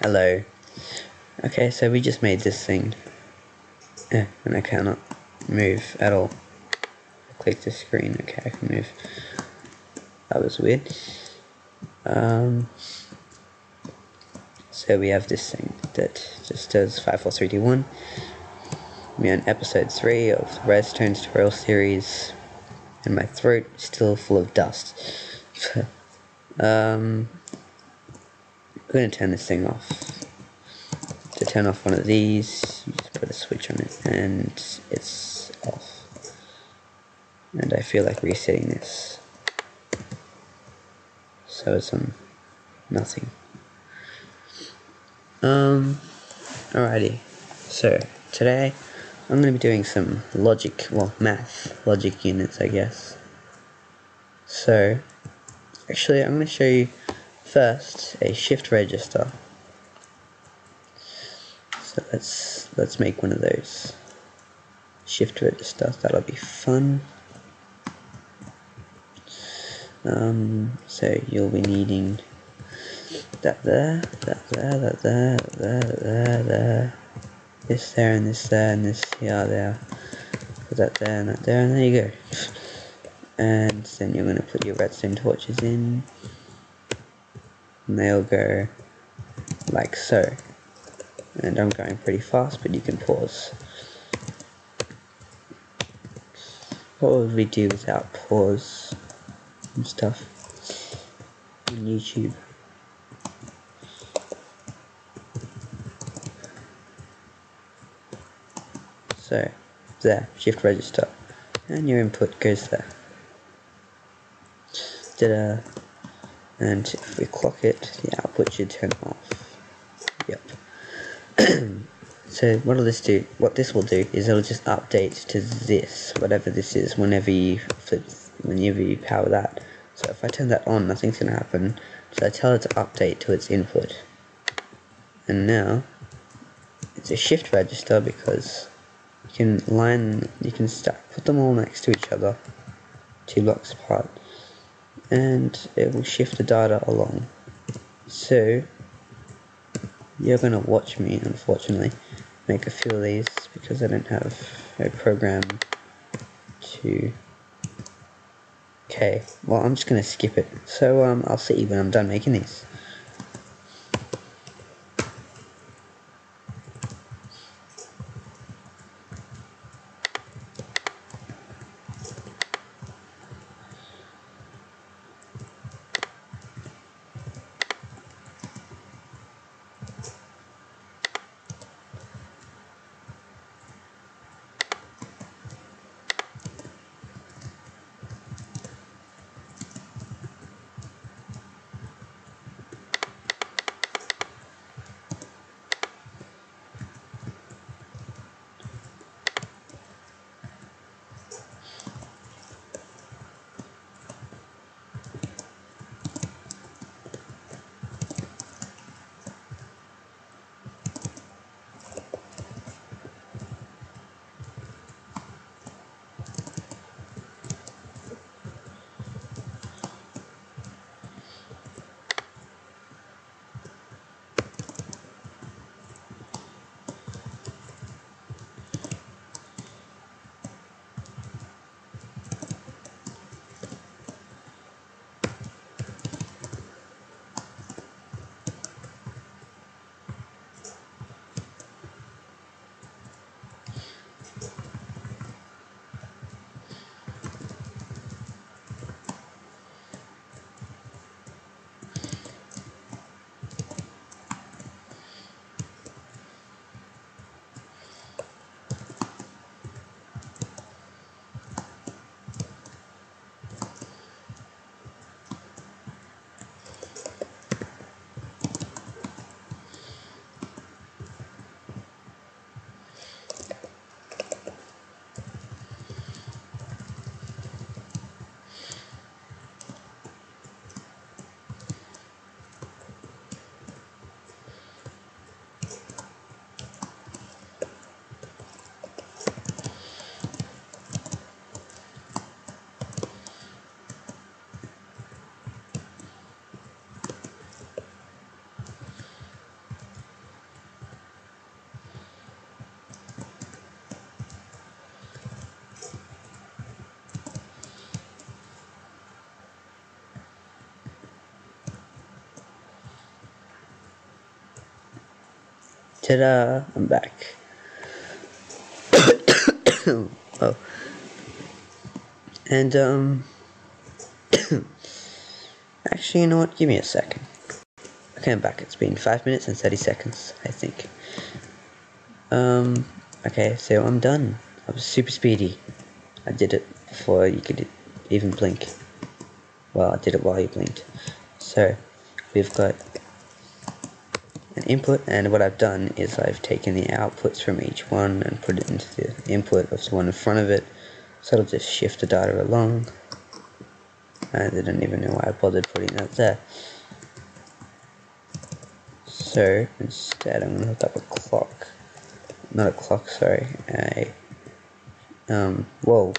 Hello. Okay, so we just made this thing. And I cannot move at all. Click the screen. Okay, I can move. That was weird. So we have this thing that just does 5, 4, 3, 2, 1. We're on episode 3 of the redstone tutorial series, and my throat is still full of dust. I'm going to turn this thing off. To turn off one of these, you just put a switch on it, and it's off. And I feel like resetting this. So it's on nothing. Alrighty. So today I'm going to be doing some math logic units, I guess. So actually I'm going to show you first a shift register. So let's make one of those shift registers. That'll be fun. So you'll be needing that there, that there, that there, that there, this there, and this there, and this there. Put that there, and there you go. And then you're going to put your redstone torches in, and they'll go like so. And I'm going pretty fast, but you can pause. What would we do without pause and stuff on YouTube? So, there, shift register, and your input goes there. Ta-da! And if we clock it, the output should turn off. Yep. So what this will do is it'll just update to this, whatever this is, whenever you power that. So if I turn that on, nothing's gonna happen. So I tell it to update to its input. And now it's a shift register because you can put them all next to each other, 2 blocks apart, and it will shift the data along. So you're gonna watch me, unfortunately, make a few of these because I don't have a program to. Okay, well I'm just gonna skip it. So I'll see you when I'm done making these. Ta-da! I'm back. Oh. And, actually, you know what? Give me a second. Okay, I'm back. It's been 5 minutes and 30 seconds, I think. Okay, so I'm done. I was super speedy. I did it before you could even blink. Well, I did it while you blinked. So, we've got an input, and what I've done is I've taken the outputs from each one and put it into the input of the one in front of it, so it'll just shift the data along. I didn't even know why I bothered putting that there. So instead I'm going to hook up a clock, not a clock, sorry, whoa,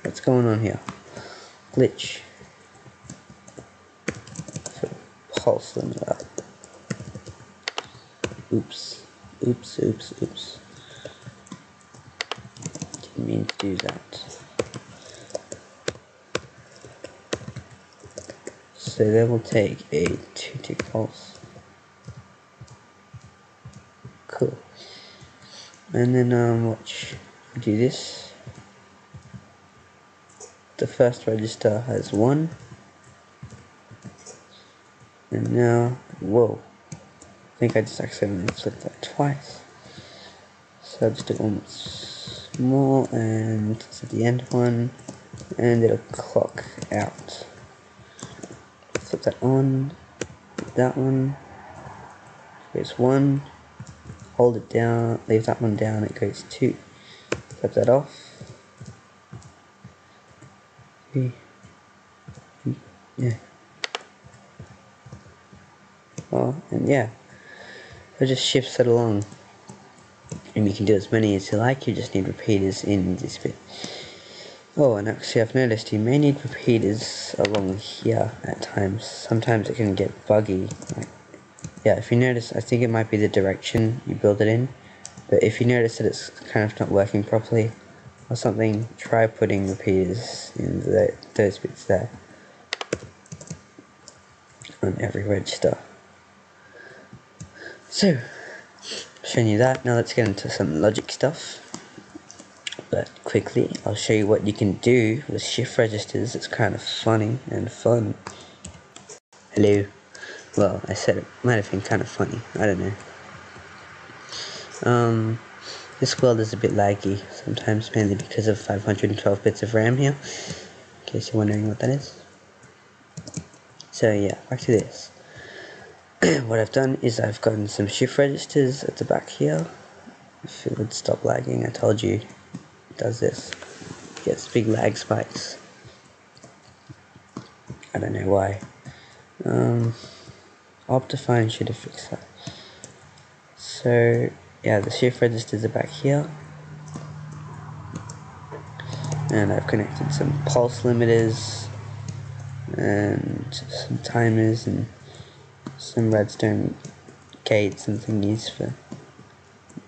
what's going on here? Glitch. So pulse limiter. Oops. Didn't mean to do that. So that will take a 2-tick pulse. Cool. And then watch. Do this. The first register has 1. And now, whoa. I think I just accidentally flipped that twice. So I'll just do it once more, and it's at the end one, and it'll clock out. Flip that on, that one, goes 1, hold it down, leave that one down, it goes 2. Flip that off. Yeah. Oh, and yeah. It just shifts it along. And you can do as many as you like, you just need repeaters in this bit. Oh, and actually I've noticed you may need repeaters along here at times. Sometimes it can get buggy. Yeah, if you notice, I think it might be the direction you build it in. But if you notice that it's kind of not working properly or something, try putting repeaters in those bits there on every register. So, showing you that, now let's get into some logic stuff. But quickly, I'll show you what you can do with shift registers. It's kind of funny and fun. Hello. Well, I said it might have been kind of funny. I don't know. This world is a bit laggy sometimes, mainly because of 512 bits of RAM here, in case you're wondering what that is. So yeah, back to this. What I've done is I've gotten some shift registers at the back here. If it would stop lagging, I told you it does this. It gets big lag spikes. I don't know why. Optifine should have fixed that. So yeah, the shift registers are back here. And I've connected some pulse limiters and some timers and some redstone gates and thingies for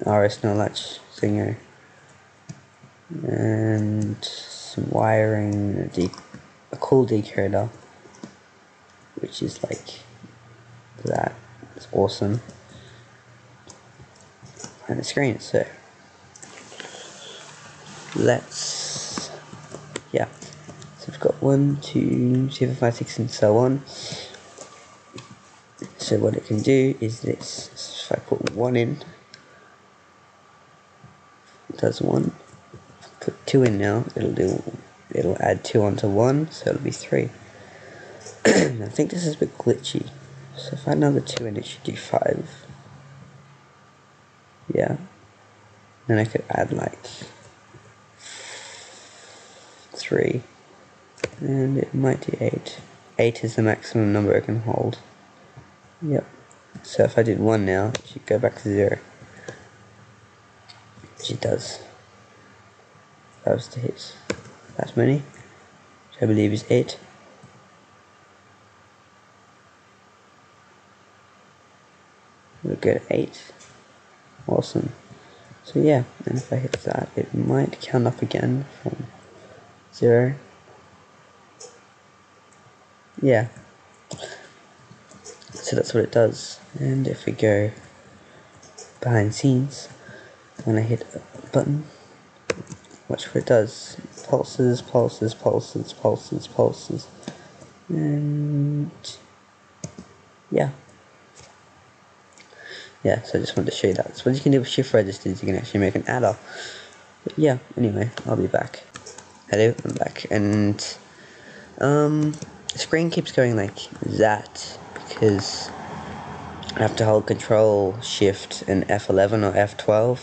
RS no latch thinger, and some wiring, a cool decoder, which is like that. It's awesome. And the screen, so let's, yeah. So we've got 1, 2, 3, 4, 5, 6, and so on. So what it can do is this. So if I put 1 in, it does 1. Put 2 in now, it'll add 2 onto 1, so it'll be 3. I think this is a bit glitchy. So if I add another 2 in, it should do 5. Yeah. Then I could add like 3. And it might do 8. 8 is the maximum number it can hold. Yep. So if I did 1 now, it should go back to 0. Which it does. That was to hit that many, which I believe is 8. We'll go to 8. Awesome. So yeah, and if I hit that, it might count up again from 0. Yeah. So that's what it does. And if we go behind scenes. When I hit a button, watch what it does. Pulses, pulses, pulses, pulses, pulses. And yeah. Yeah, so I just wanted to show you that. So what you can do with shift registers, you can actually make an adder. But yeah, anyway, I'll be back. Hello, I'm back. And the screen keeps going like that because I have to hold Control, Shift, and F11 or F12.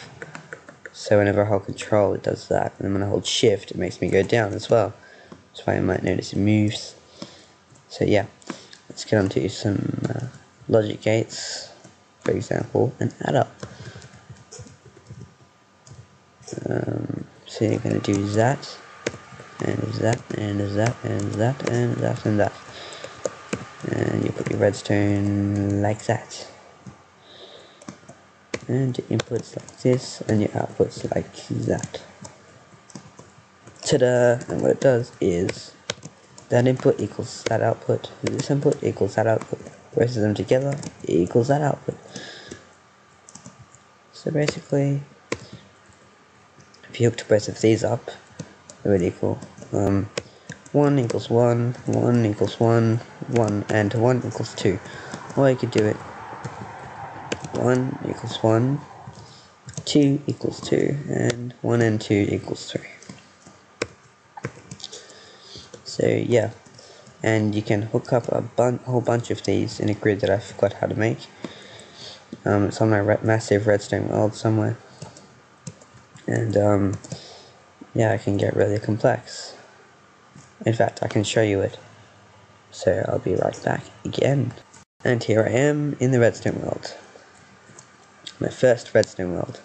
So whenever I hold Control, it does that, and when I hold Shift, it makes me go down as well. That's why you might notice it moves. So yeah, let's get on to some logic gates. For example, an adder. So you're going to do that, and that, and that, and that, and that, and that. And you put your redstone like that. And your inputs like this, and your outputs like that. Ta-da! And what it does is, that input equals that output, this input equals that output. Rest of them together equals that output. So basically, if you hooked both of these up, it would equal 1 equals 1, 1 equals 1, 1, and 1 equals 2. Or you could do it 1 equals 1, 2 equals 2, and 1 and 2 equals 3. So yeah, and you can hook up a whole bunch of these in a grid that I forgot how to make. It's on my massive redstone world somewhere. And yeah, I can get really complex. In fact, I can show you it. So I'll be right back again. And here I am in the redstone world. My first redstone world.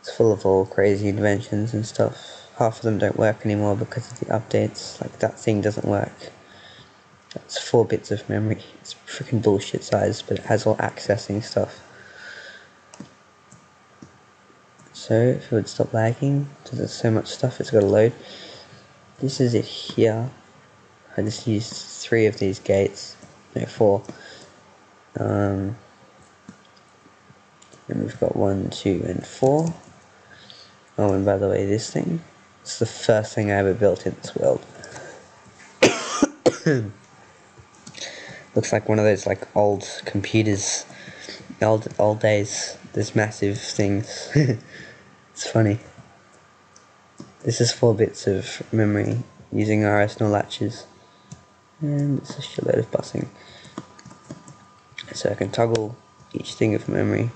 It's full of all crazy inventions and stuff. Half of them don't work anymore because of the updates. Like that thing doesn't work. That's 4 bits of memory. It's freaking bullshit size, but it has all accessing stuff. So if it would stop lagging, because there's so much stuff it's got to load. This is it here. I just used 3 of these gates. No, 4. And we've got 1, 2, and 4. Oh, and by the way, this thing, it's the first thing I ever built in this world. Looks like one of those like old computers, old days. There's massive things. It's funny. This is 4 bits of memory using RS no latches, and it's a shitload of busing. So I can toggle each thing of memory,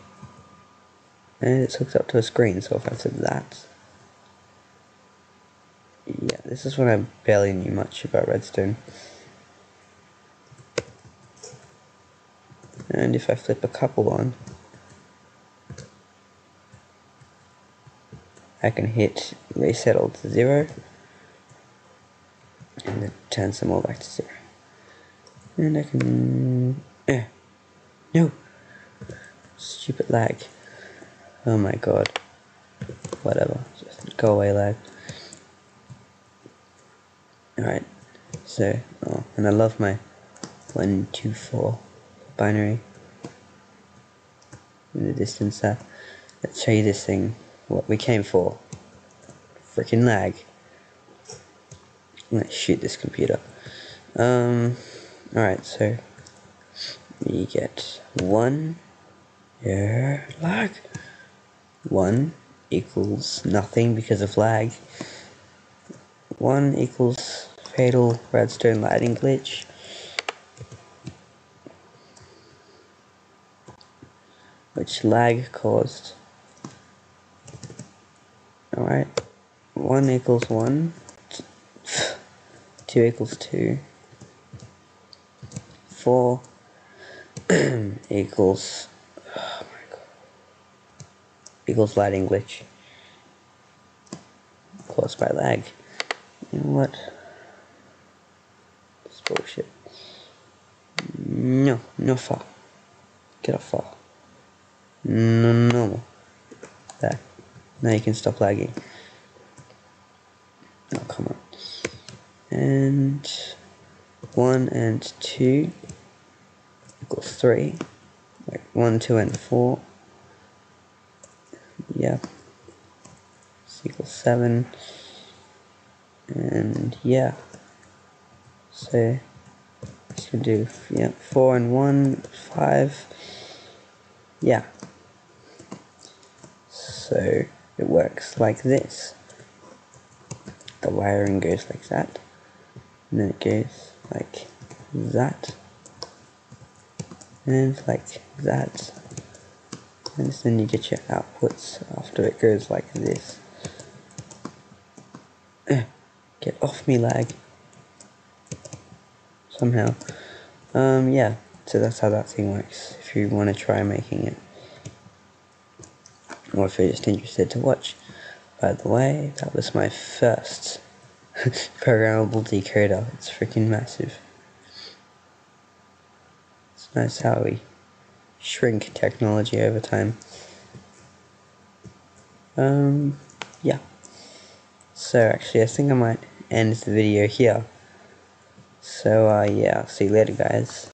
and it's hooked up to a screen. So if I said that, yeah, this is when I barely knew much about redstone. And if I flip a couple on, I can hit reset all to 0, and it turns them all back to 0. And I can... no! Stupid lag. Oh my god. Whatever. Just go away, lag. Alright. So, oh, and I love my 1, 2, 4 binary. In the distance there. Let's show you this thing. What we came for. Freaking lag. Let's shoot this computer. Alright, so we get 1. Yeah, lag. 1 equals nothing because of lag. 1 equals fatal redstone lighting glitch. Which lag caused. Alright. 1 equals 1. 2 equals 2. 4 equals... oh my god. Equals lighting glitch. Caused by lag. You know what? It's bullshit. No, no fall. Get off fall. No, no. There. Now you can stop lagging. Oh, come on. And 1 and 2 equals 3. Like 1, 2, and 4 yeah, equals 7, and yeah, so just gonna do 4 and 1, 5, yeah. So it works like this. The wiring goes like that, and then it goes like that, and like that, and then you get your outputs after it goes like this. Get off me, lag. Somehow. Yeah, so that's how that thing works, if you want to try making it. Or if you're just interested to watch. By the way, that was my first programmable decoder. It's freaking massive. It's nice how we shrink technology over time. Yeah. So actually, I think I might end the video here. So yeah, I'll see you later, guys.